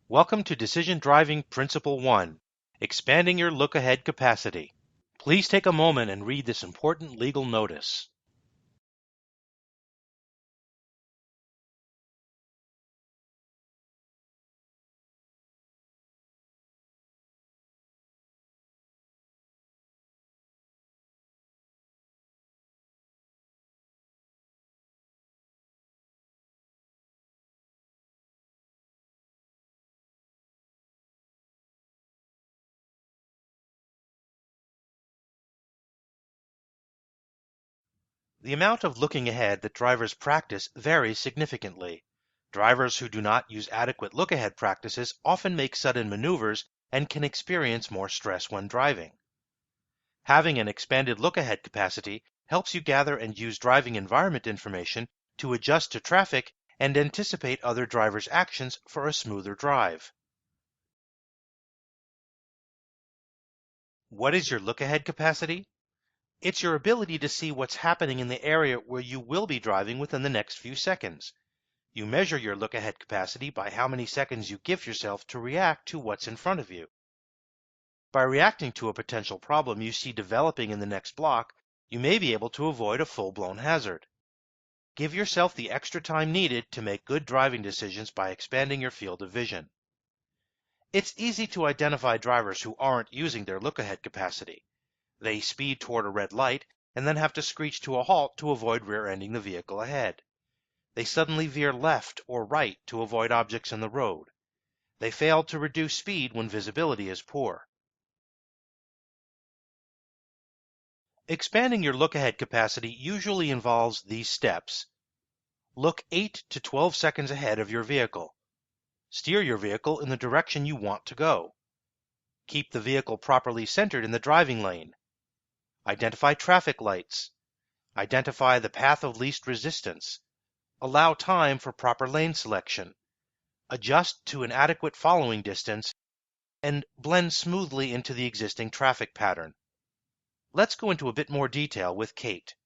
Welcome to Decision Driving Principle 1, Expanding Your Look-Ahead Capacity. Please take a moment and read this important legal notice. The amount of looking ahead that drivers practice varies significantly. Drivers who do not use adequate look-ahead practices often make sudden maneuvers and can experience more stress when driving. Having an expanded look-ahead capacity helps you gather and use driving environment information to adjust to traffic and anticipate other drivers' actions for a smoother drive. What is your look-ahead capacity? It's your ability to see what's happening in the area where you will be driving within the next few seconds. You measure your look-ahead capacity by how many seconds you give yourself to react to what's in front of you. By reacting to a potential problem you see developing in the next block, you may be able to avoid a full-blown hazard. Give yourself the extra time needed to make good driving decisions by expanding your field of vision. It's easy to identify drivers who aren't using their look-ahead capacity. They speed toward a red light and then have to screech to a halt to avoid rear-ending the vehicle ahead. They suddenly veer left or right to avoid objects in the road. They fail to reduce speed when visibility is poor. Expanding your look-ahead capacity usually involves these steps. Look 8 to 12 seconds ahead of your vehicle. Steer your vehicle in the direction you want to go. Keep the vehicle properly centered in the driving lane. Identify traffic lights. Identify the path of least resistance. Allow time for proper lane selection. Adjust to an adequate following distance, and blend smoothly into the existing traffic pattern. Let's go into a bit more detail with Kate.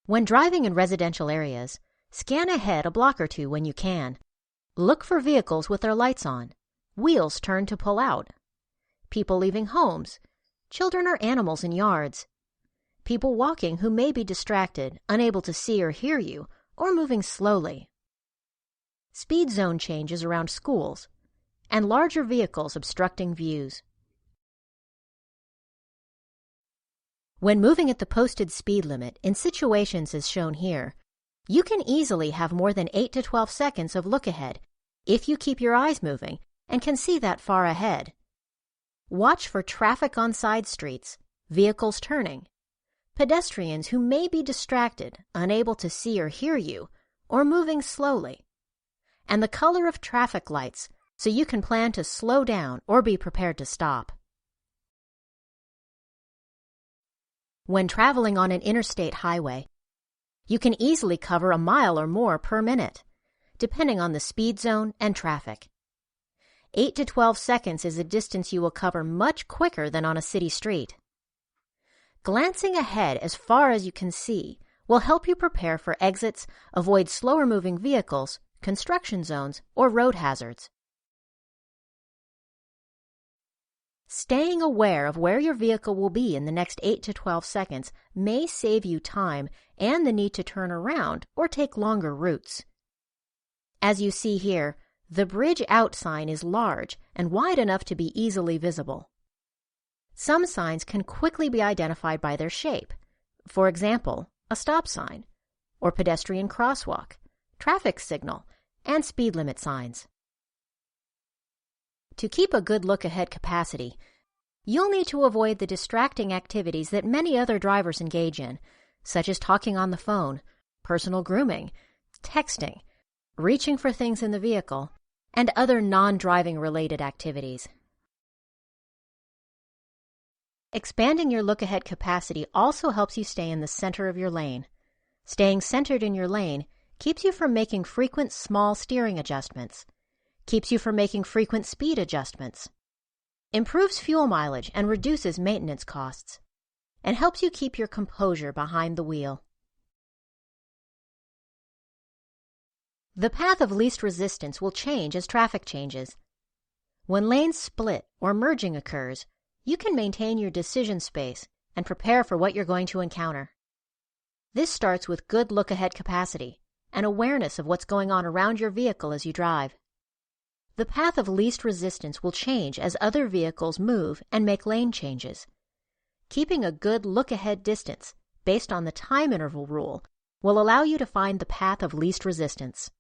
When driving in residential areas, scan ahead a block or two when you can. Look for vehicles with their lights on, wheels turned to pull out, people leaving homes, children or animals in yards, people walking who may be distracted, unable to see or hear you, or moving slowly, speed zone changes around schools, and larger vehicles obstructing views. When moving at the posted speed limit in situations as shown here, you can easily have more than 8 to 12 seconds of look ahead if you keep your eyes moving and can see that far ahead. Watch for traffic on side streets, vehicles turning, pedestrians who may be distracted, unable to see or hear you, or moving slowly, and the color of traffic lights so you can plan to slow down or be prepared to stop. When traveling on an interstate highway, you can easily cover a mile or more per minute, depending on the speed zone and traffic. 8 to 12 seconds is a distance you will cover much quicker than on a city street. Glancing ahead as far as you can see will help you prepare for exits, avoid slower-moving vehicles, construction zones, or road hazards. Staying aware of where your vehicle will be in the next 8 to 12 seconds may save you time and the need to turn around or take longer routes. As you see here, the bridge out sign is large and wide enough to be easily visible. Some signs can quickly be identified by their shape. For example, a stop sign, or pedestrian crosswalk, traffic signal, and speed limit signs. To keep a good look-ahead capacity, you'll need to avoid the distracting activities that many other drivers engage in, such as talking on the phone, personal grooming, texting, reaching for things in the vehicle, and other non-driving related activities. Expanding your look-ahead capacity also helps you stay in the center of your lane. Staying centered in your lane keeps you from making frequent small steering adjustments, keeps you from making frequent speed adjustments, improves fuel mileage and reduces maintenance costs, and helps you keep your composure behind the wheel. The path of least resistance will change as traffic changes. When lanes split or merging occurs, you can maintain your decision space and prepare for what you're going to encounter. This starts with good look-ahead capacity and awareness of what's going on around your vehicle as you drive. The path of least resistance will change as other vehicles move and make lane changes. Keeping a good look-ahead distance based on the time interval rule will allow you to find the path of least resistance.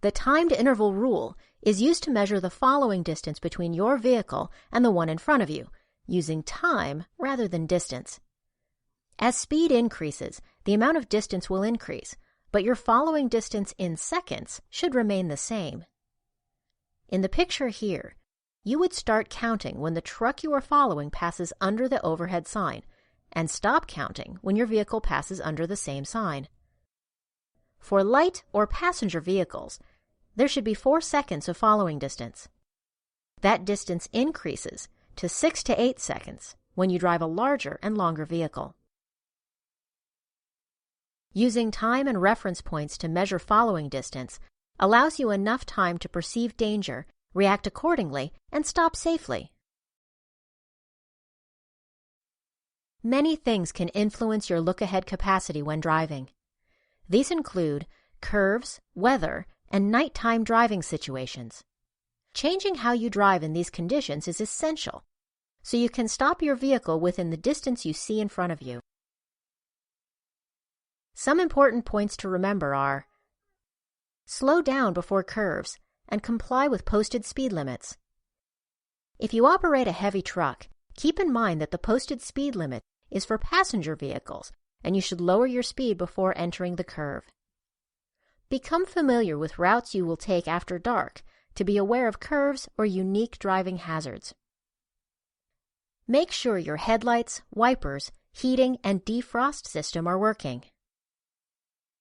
The timed interval rule is used to measure the following distance between your vehicle and the one in front of you, using time rather than distance. As speed increases, the amount of distance will increase, but your following distance in seconds should remain the same. In the picture here, you would start counting when the truck you are following passes under the overhead sign, and stop counting when your vehicle passes under the same sign. For light or passenger vehicles, there should be 4 seconds of following distance. That distance increases to 6 to 8 seconds when you drive a larger and longer vehicle. Using time and reference points to measure following distance allows you enough time to perceive danger, react accordingly, and stop safely. Many things can influence your look-ahead capacity when driving. These include curves, weather, and nighttime driving situations. Changing how you drive in these conditions is essential, so you can stop your vehicle within the distance you see in front of you. Some important points to remember are: slow down before curves and comply with posted speed limits. If you operate a heavy truck, keep in mind that the posted speed limit is for passenger vehicles, and you should lower your speed before entering the curve. Become familiar with routes you will take after dark to be aware of curves or unique driving hazards. Make sure your headlights, wipers, heating, and defrost system are working.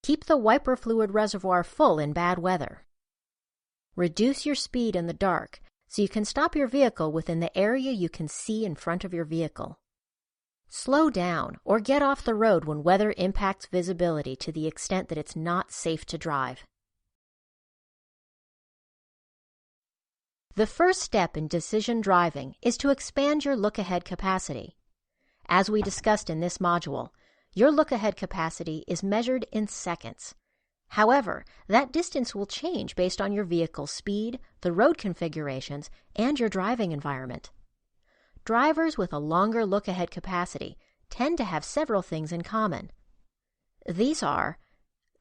Keep the wiper fluid reservoir full in bad weather. Reduce your speed in the dark so you can stop your vehicle within the area you can see in front of your vehicle. Slow down or get off the road when weather impacts visibility to the extent that it's not safe to drive. The first step in decision driving is to expand your look-ahead capacity. As we discussed in this module, your look-ahead capacity is measured in seconds. However, that distance will change based on your vehicle's speed, the road configurations, and your driving environment. Drivers with a longer look-ahead capacity tend to have several things in common. These are: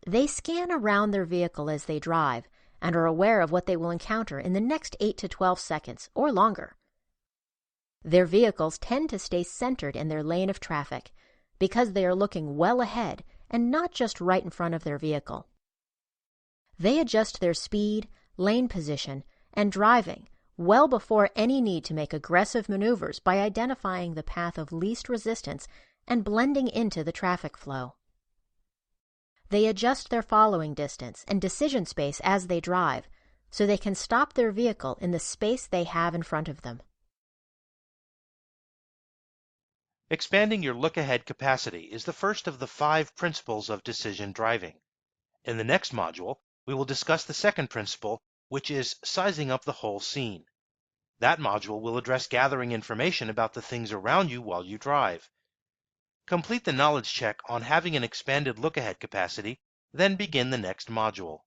they scan around their vehicle as they drive and are aware of what they will encounter in the next 8 to 12 seconds or longer. Their vehicles tend to stay centered in their lane of traffic because they are looking well ahead and not just right in front of their vehicle. They adjust their speed, lane position, and driving well before any need to make aggressive maneuvers by identifying the path of least resistance and blending into the traffic flow. They adjust their following distance and decision space as they drive, so they can stop their vehicle in the space they have in front of them. Expanding your look-ahead capacity is the first of the 5 principles of decision driving. In the next module, we will discuss the second principle, which is sizing up the whole scene. That module will address gathering information about the things around you while you drive. Complete the knowledge check on having an expanded look-ahead capacity, then begin the next module.